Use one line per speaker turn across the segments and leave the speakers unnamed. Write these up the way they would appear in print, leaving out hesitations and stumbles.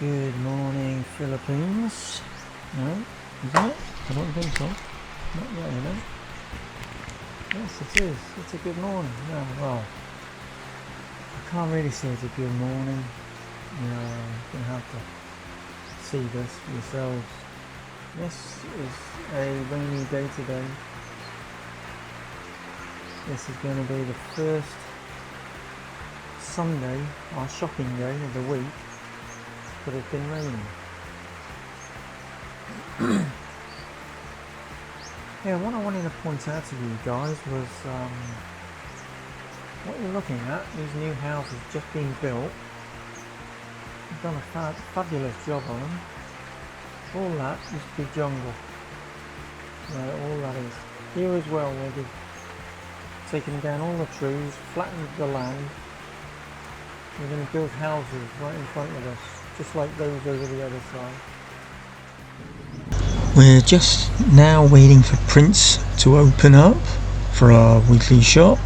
Good morning, Philippines. No, is it? I don't think so. Not really. Yes, it is. It's a good morning. Yeah, well, I can't really say it's a good morning. You're going to have to see this for yourselves. This is a rainy day today. This is going to be the first Sunday, our shopping day of the week, but it's been raining. Yeah, what I wanted to point out to you guys was what you're looking at, these new houses just being built. They've done a fabulous job on them. All that used to be jungle. All that is. Here as well, they've taken down all the trees, flattened the land. We're going to build houses right in front of us, just like those over the other side. We're just now waiting for Prince to open up for our weekly shop.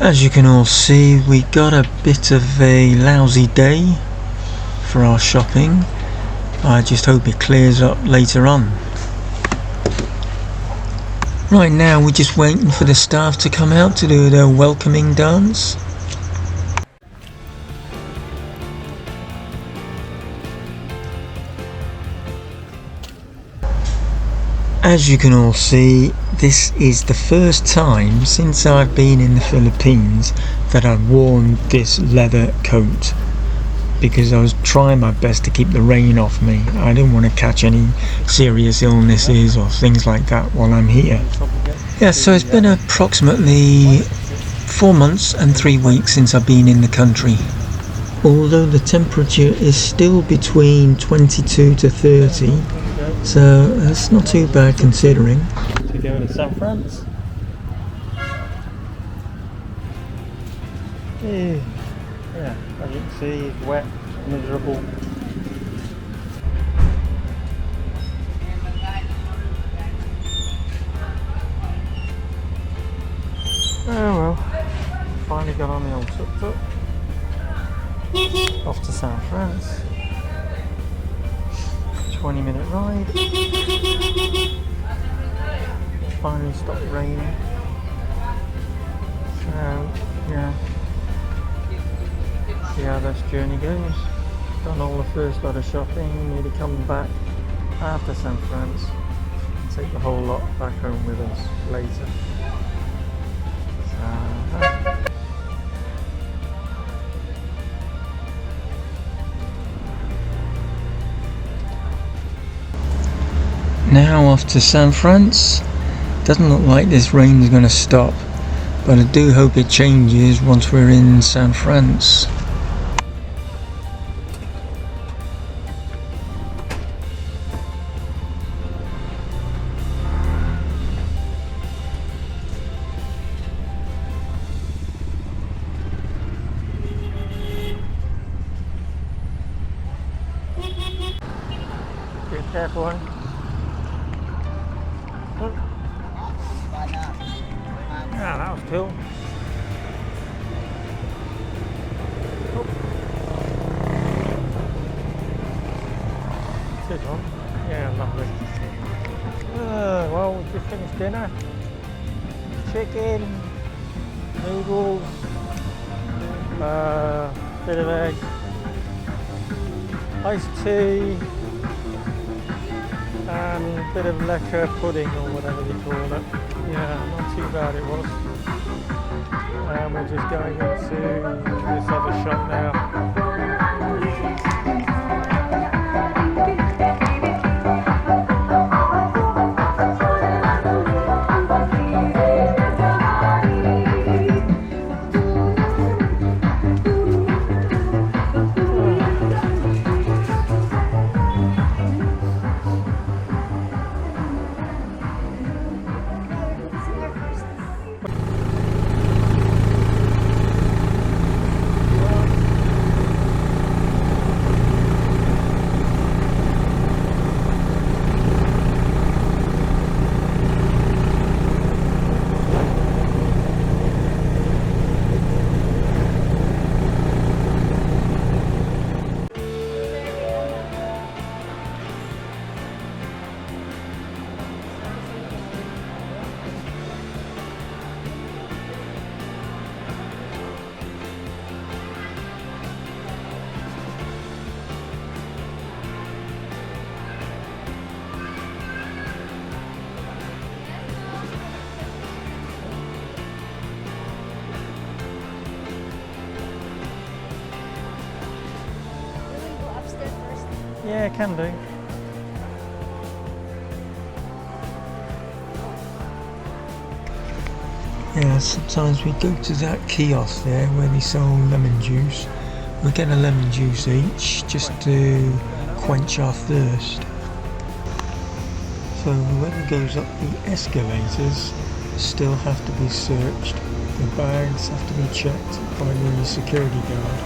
As you can all see, we got a bit of a lousy day for our shopping. I just hope it clears up later on. Right now we're just waiting for the staff to come out to do their welcoming dance. As you can all see, this is the first time since I've been in the Philippines that I've worn this leather coat, because I was trying my best to keep the rain off me. I didn't want to catch any serious illnesses or things like that while I'm here. Yeah, so it's been approximately 4 months and 3 weeks since I've been in the country. Although the temperature is still between 22 to 30, so that's not too bad considering. We're going to San France. Yeah, as you can see, it's wet, miserable. Oh well, finally got on the old tuk-tuk. Off to San France. 20-minute ride. Finally stopped raining. So, yeah. See how this journey goes. Done all the first lot of shopping. Need to come back after San France. Take the whole lot back home with us later. So, now off to San France. Doesn't look like this rain is going to stop, but I do hope it changes once we're in San France. Be careful, eh? Yeah, that was cool. This one? Yeah, lovely. Well, we just finished dinner. Chicken, noodles, bit of egg, iced tea, and a bit of lekker pudding or whatever they call it. Yeah, not too bad it was. And we're just going into this other shop now. Yeah, can do. Yeah, sometimes we go to that kiosk there where they sell lemon juice. We get a lemon juice each just to quench our thirst. So whoever goes up the escalators still have to be searched. The bags have to be checked by the security guard.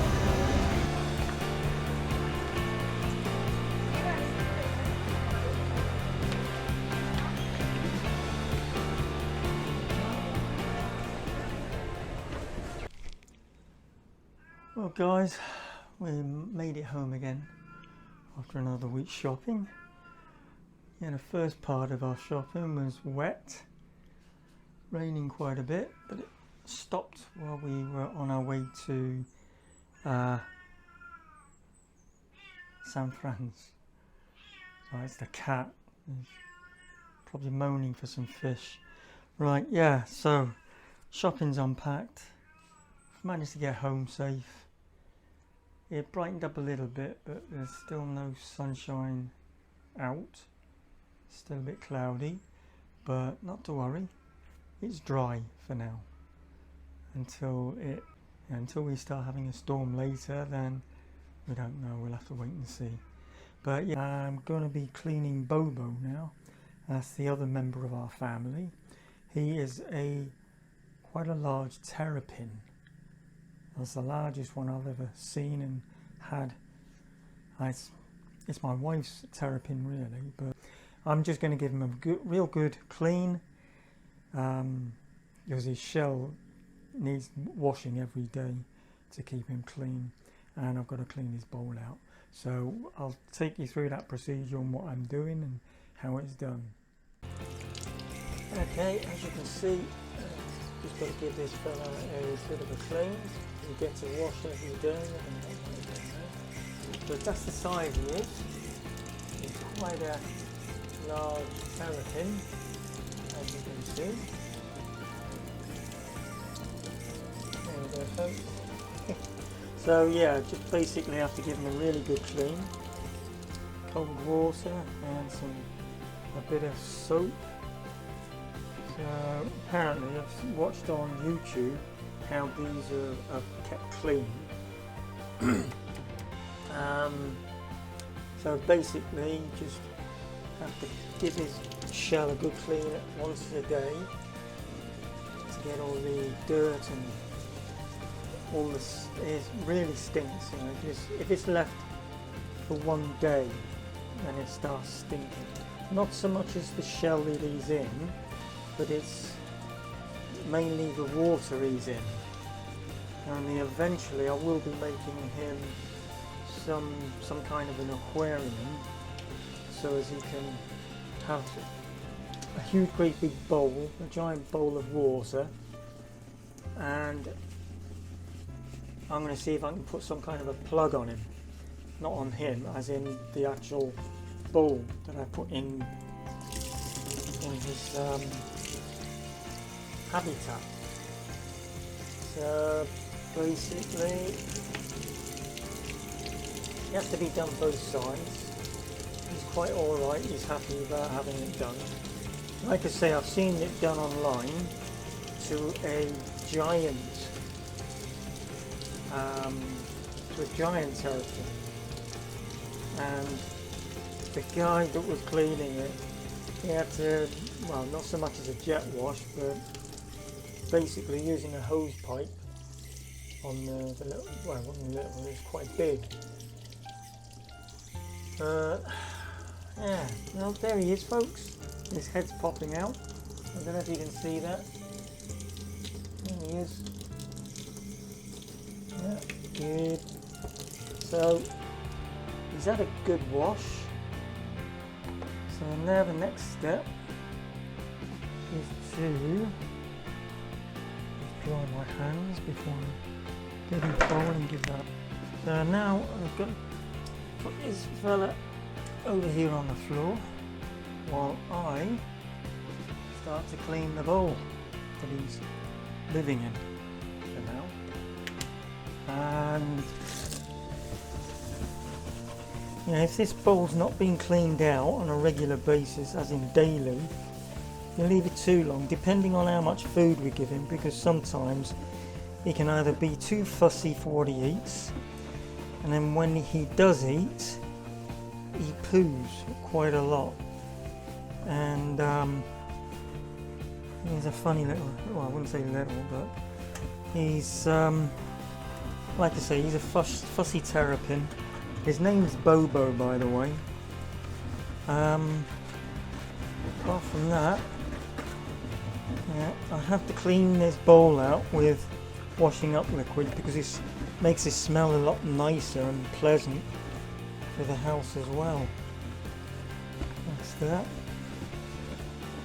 Well guys, we made it home again after another week shopping. Yeah, the first part of our shopping was wet, raining quite a bit, but it stopped while we were on our way to San Fran's. So it's the cat, he's probably moaning for some fish. Right, yeah, so shopping's unpacked. Managed to get home safe. It brightened up a little bit, but there's still no sunshine out. Still a bit cloudy, but not to worry. It's dry for now. Until we start having a storm later, then we don't know. We'll have to wait and see. But yeah, I'm going to be cleaning Bobo now. That's the other member of our family. He is quite a large terrapin. That's the largest one I've ever seen and had. It's my wife's terrapin really, but I'm just going to give him a real good clean, because his shell needs washing every day to keep him clean, and I've got to clean his bowl out. So I'll take you through that procedure and what I'm doing and how it's done. Okay, as you can see, just got to give this fella a bit of a clean. You get to wash every day, but that's the size he is. He's quite a large terrapin, as you can see. There we go, folks. So yeah, just basically have to give him a really good clean. Cold water and a bit of soap. So apparently I've watched on YouTube how these are kept clean. So basically you just have to give his shell a good clean once a day to get all the dirt and all this. It really stinks, you know. If it's left for one day, then it starts stinking. Not so much as the shell that he's in, but it's mainly the water he's in. And eventually I will be making him some kind of an aquarium, so as he can have a huge great big bowl, a giant bowl of water, and I'm going to see if I can put some kind of a plug on him, not on him as in the actual bowl that I put in his habitat. So basically it has to be done both sides. He's quite alright, he's happy about having it done. Like I say, I've seen it done online to a giant terrapin, and the guy that was cleaning it, he had to, well, not so much as a jet wash, but basically using a hose pipe on the little, well, it wasn't little, it was quite big. Yeah, well, there he is, folks. His head's popping out. I don't know if you can see that. There he is. Yeah, good. So he's had a good wash. So now the next step is to dry my hands before I get him forward and give that. So now I've got to put this fella over here on the floor while I start to clean the bowl that he's living in for now. And if this bowl's not being cleaned out on a regular basis, as in daily, you leave it too long, depending on how much food we give him, because sometimes he can either be too fussy for what he eats, and then when he does eat, he poos quite a lot. And he's a funny little, well, I wouldn't say little, but he's, like I say, he's a fussy terrapin. His name's Bobo, by the way. Apart from that, yeah, I have to clean this bowl out with washing up liquid, because this makes it smell a lot nicer and pleasant for the house as well. That's that.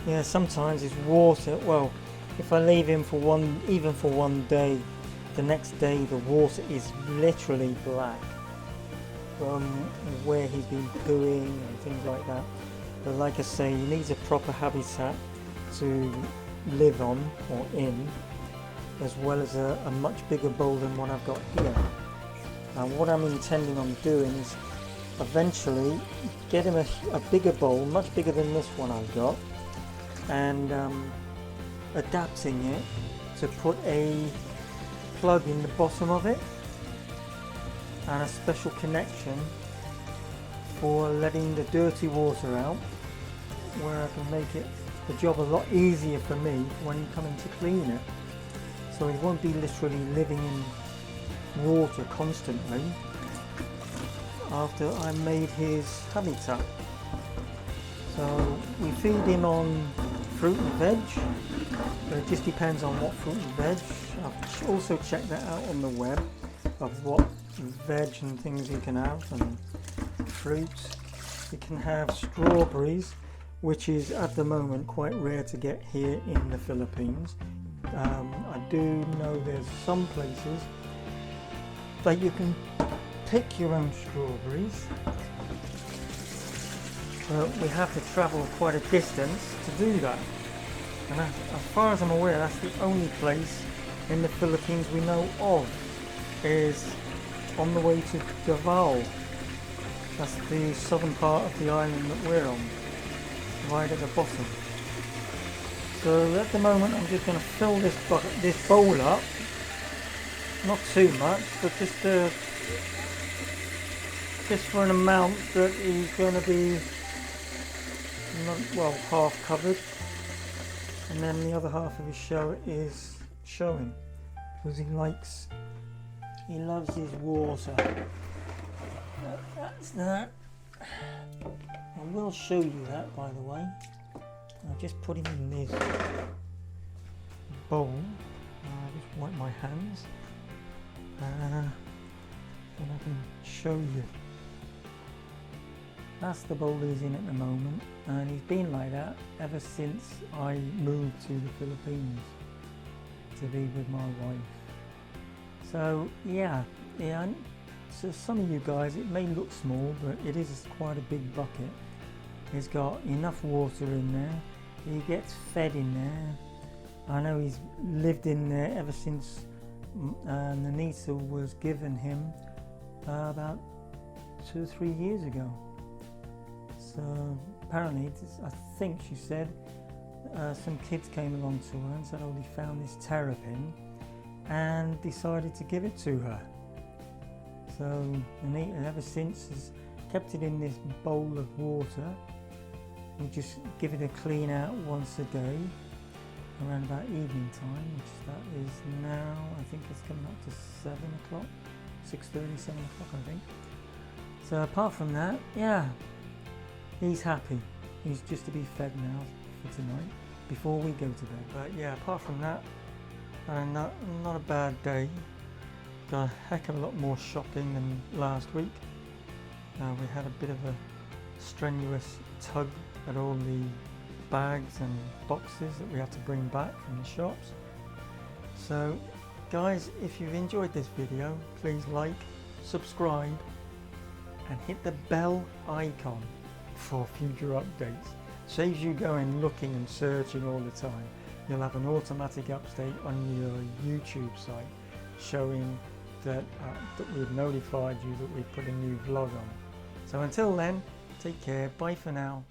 Yeah, sometimes his water, well, if I leave him for even for one day, the next day the water is literally black from where he's been pooing and things like that. But like I say, he needs a proper habitat to live on or in, as well as a much bigger bowl than what I've got here. And what I'm intending on doing is eventually get him a bigger bowl, much bigger than this one I've got, and adapting it to put a plug in the bottom of it and a special connection for letting the dirty water out, where I can make it the job a lot easier for me when you come in to clean it, so he won't be literally living in water constantly after I made his habitat. So we feed him on fruit and veg, but it just depends on what fruit and veg. I've also checked that out on the web of what veg and things you can have, and fruits. You can have strawberries, which is at the moment quite rare to get here in the Philippines. I do know there's some places that you can pick your own strawberries, but we have to travel quite a distance to do that. And as far as I'm aware, that's the only place in the Philippines we know of, is on the way to Davao. That's the southern part of the island that we're on, right at the bottom. So at the moment I'm just going to fill this bowl up, not too much, but just for an amount that he's going to be half covered, and then the other half of his show is showing, because he loves his water. That's that. I will show you that, by the way. I'll just put him in this bowl. I'll just wipe my hands, and I can show you. That's the bowl he's in at the moment, and he's been like that ever since I moved to the Philippines to be with my wife. So yeah, so some of you guys, it may look small, but it is quite a big bucket. He's got enough water in there, he gets fed in there. I know he's lived in there ever since Nanita was given him about 2 or 3 years ago. So apparently, I think she said some kids came along to her and said, oh, they found this terrapin, and decided to give it to her. So Nanita ever since has kept it in this bowl of water. We just give it a clean out once a day around about evening time, which that is now, I think it's coming up to 7 o'clock, 6:30, 7 o'clock I think. So apart from that, yeah, he's happy. He's just to be fed now for tonight before we go to bed. But yeah, apart from that, not a bad day. Got a heck of a lot more shopping than last week. We had a bit of a strenuous tug at all the bags and boxes that we had to bring back from the shops. So guys, if you've enjoyed this video, please like, subscribe and hit the bell icon for future updates. Saves you going looking and searching all the time. You'll have an automatic update on your YouTube site showing that we've notified you that we've put a new vlog on. So until then, take care, bye for now.